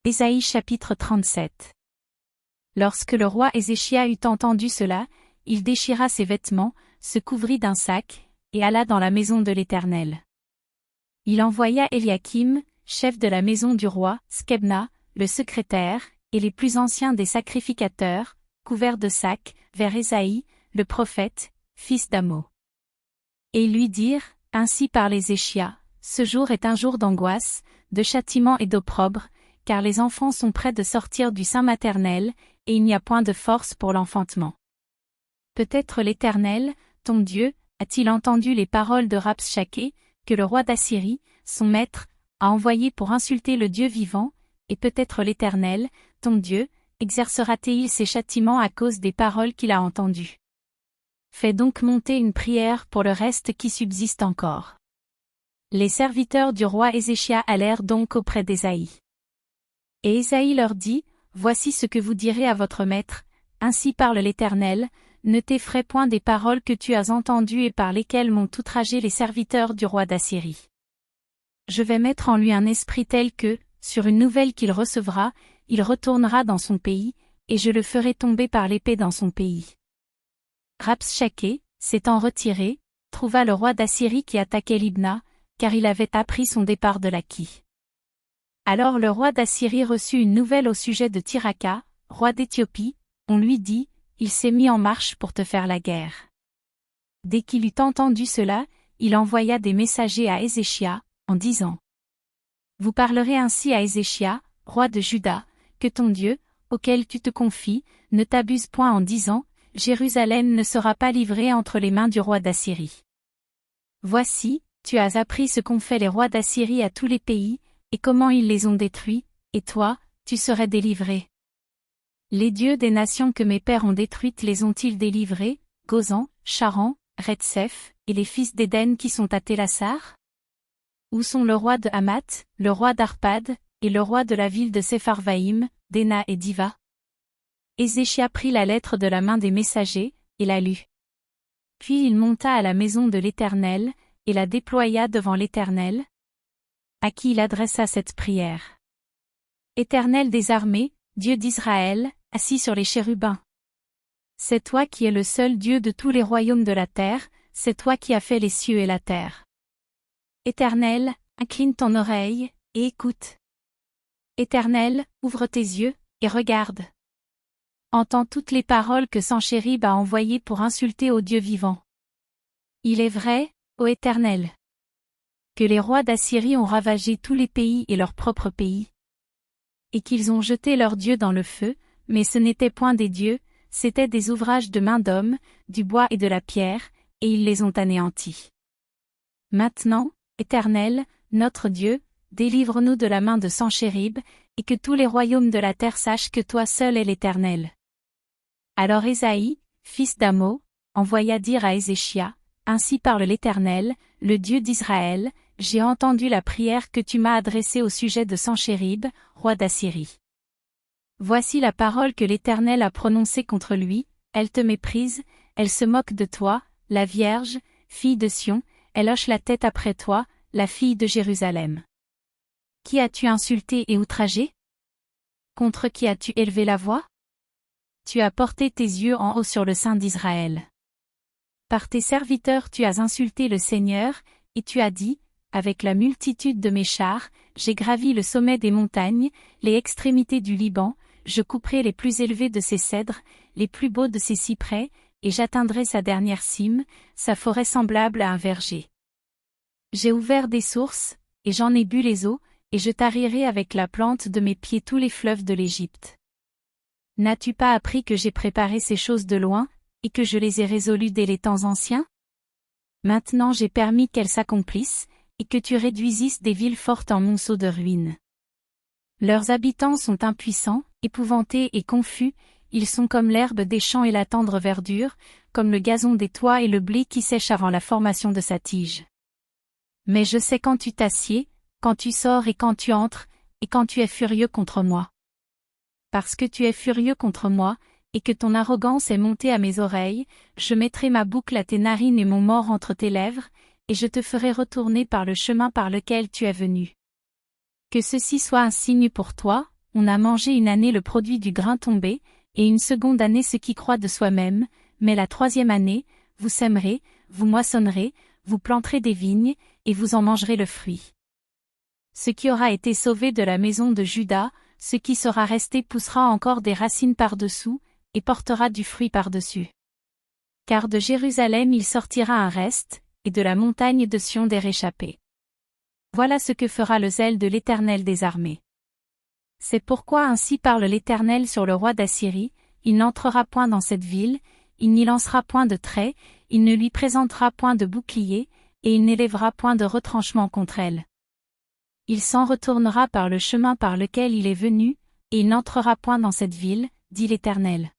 Ésaïe chapitre 37. Lorsque le roi Ézéchia eut entendu cela, il déchira ses vêtements, se couvrit d'un sac, et alla dans la maison de l'Éternel. Il envoya Éliakim, chef de la maison du roi, Skebna, le secrétaire, et les plus anciens des sacrificateurs, couverts de sacs, vers Ésaïe, le prophète, fils d'Amo. Et ils lui dirent, ainsi parle Ézéchia, ce jour est un jour d'angoisse, de châtiment et d'opprobre, car les enfants sont près de sortir du sein maternel, et il n'y a point de force pour l'enfantement. Peut-être l'Éternel, ton Dieu, a-t-il entendu les paroles de Rabshakeh, que le roi d'Assyrie, son maître, a envoyé pour insulter le Dieu vivant, et peut-être l'Éternel, ton Dieu, exercera-t-il ses châtiments à cause des paroles qu'il a entendues. Fais donc monter une prière pour le reste qui subsiste encore. Les serviteurs du roi Ézéchia allèrent donc auprès d'Ésaïe. Et Ésaïe leur dit, voici ce que vous direz à votre maître, ainsi parle l'Éternel, ne t'effraie point des paroles que tu as entendues et par lesquelles m'ont outragé les serviteurs du roi d'Assyrie. Je vais mettre en lui un esprit tel que, sur une nouvelle qu'il recevra, il retournera dans son pays, et je le ferai tomber par l'épée dans son pays. Rabshakeh, s'étant retiré, trouva le roi d'Assyrie qui attaquait Libna, car il avait appris son départ de Laki. Alors le roi d'Assyrie reçut une nouvelle au sujet de Tirhaka, roi d'Éthiopie, on lui dit, il s'est mis en marche pour te faire la guerre. Dès qu'il eut entendu cela, il envoya des messagers à Ézéchia, en disant, vous parlerez ainsi à Ézéchia, roi de Juda, que ton Dieu, auquel tu te confies, ne t'abuse point en disant, Jérusalem ne sera pas livrée entre les mains du roi d'Assyrie. Voici, tu as appris ce qu'ont fait les rois d'Assyrie à tous les pays, et comment ils les ont détruits, et toi, tu serais délivré. Les dieux des nations que mes pères ont détruites les ont-ils délivrés, Gozan, Charan, Retsef, et les fils d'Éden qui sont à Télassar? Où sont le roi de Hamath, le roi d'Arpad, et le roi de la ville de Sepharvaïm, Déna et Diva? Ézéchia prit la lettre de la main des messagers, et la lut. Puis il monta à la maison de l'Éternel, et la déploya devant l'Éternel, à qui il adressa cette prière. Éternel des armées, Dieu d'Israël, assis sur les chérubins. C'est toi qui es le seul Dieu de tous les royaumes de la terre, c'est toi qui as fait les cieux et la terre. Éternel, incline ton oreille, et écoute. Éternel, ouvre tes yeux, et regarde. Entends toutes les paroles que Sanchérib a envoyées pour insulter au Dieu vivant. Il est vrai, ô Éternel, que les rois d'Assyrie ont ravagé tous les pays et leur propre pays, et qu'ils ont jeté leurs dieux dans le feu, mais ce n'étaient point des dieux, c'étaient des ouvrages de main d'hommes, du bois et de la pierre, et ils les ont anéantis. Maintenant, Éternel, notre Dieu, délivre-nous de la main de Sanchérib, et que tous les royaumes de la terre sachent que toi seul es l'Éternel. Alors Ésaïe, fils d'Amo, envoya dire à Ézéchia, ainsi parle l'Éternel, le Dieu d'Israël, j'ai entendu la prière que tu m'as adressée au sujet de Sanchérib, roi d'Assyrie. Voici la parole que l'Éternel a prononcée contre lui, elle te méprise, elle se moque de toi, la Vierge, fille de Sion, elle hoche la tête après toi, la fille de Jérusalem. Qui as-tu insulté et outragé? Contre qui as-tu élevé la voix? Tu as porté tes yeux en haut sur le sein d'Israël. Par tes serviteurs tu as insulté le Seigneur, et tu as dit, avec la multitude de mes chars, j'ai gravi le sommet des montagnes, les extrémités du Liban, je couperai les plus élevés de ses cèdres, les plus beaux de ses cyprès, et j'atteindrai sa dernière cime, sa forêt semblable à un verger. J'ai ouvert des sources, et j'en ai bu les eaux, et je tarirai avec la plante de mes pieds tous les fleuves de l'Égypte. N'as-tu pas appris que j'ai préparé ces choses de loin, et que je les ai résolues dès les temps anciens? Maintenant j'ai permis qu'elles s'accomplissent, et que tu réduisisses des villes fortes en monceaux de ruines. Leurs habitants sont impuissants, épouvantés et confus, ils sont comme l'herbe des champs et la tendre verdure, comme le gazon des toits et le blé qui sèche avant la formation de sa tige. Mais je sais quand tu t'assieds, quand tu sors et quand tu entres, et quand tu es furieux contre moi. Parce que tu es furieux contre moi, et que ton arrogance est montée à mes oreilles, je mettrai ma boucle à tes narines et mon mors entre tes lèvres, et je te ferai retourner par le chemin par lequel tu es venu. Que ceci soit un signe pour toi, on a mangé une année le produit du grain tombé, et une seconde année ce qui croît de soi-même, mais la troisième année, vous sèmerez, vous moissonnerez, vous planterez des vignes, et vous en mangerez le fruit. Ce qui aura été sauvé de la maison de Juda, ce qui sera resté poussera encore des racines par-dessous, et portera du fruit par-dessus. Car de Jérusalem il sortira un reste, et de la montagne de Sion des réchappés. Voilà ce que fera le zèle de l'Éternel des armées. C'est pourquoi ainsi parle l'Éternel sur le roi d'Assyrie, il n'entrera point dans cette ville, il n'y lancera point de trait, il ne lui présentera point de bouclier, et il n'élèvera point de retranchement contre elle. Il s'en retournera par le chemin par lequel il est venu, et il n'entrera point dans cette ville, dit l'Éternel.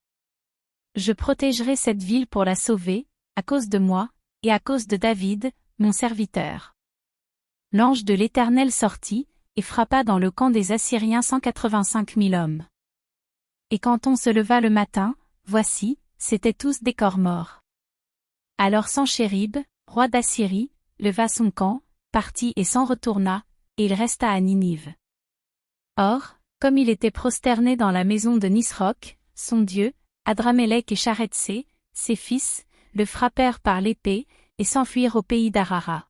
Je protégerai cette ville pour la sauver, à cause de moi, et à cause de David, mon serviteur. L'ange de l'Éternel sortit, et frappa dans le camp des Assyriens 185 000 hommes. Et quand on se leva le matin, voici, c'étaient tous des corps morts. Alors Sanchérib, roi d'Assyrie, leva son camp, partit et s'en retourna, et il resta à Ninive. Or, comme il était prosterné dans la maison de Nisroch, son dieu, Adramélec et Charetsé, ses fils, le frappèrent par l'épée, et s'enfuirent au pays d'Arara.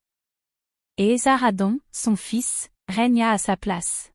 Et Esarhaddon, son fils, régna à sa place.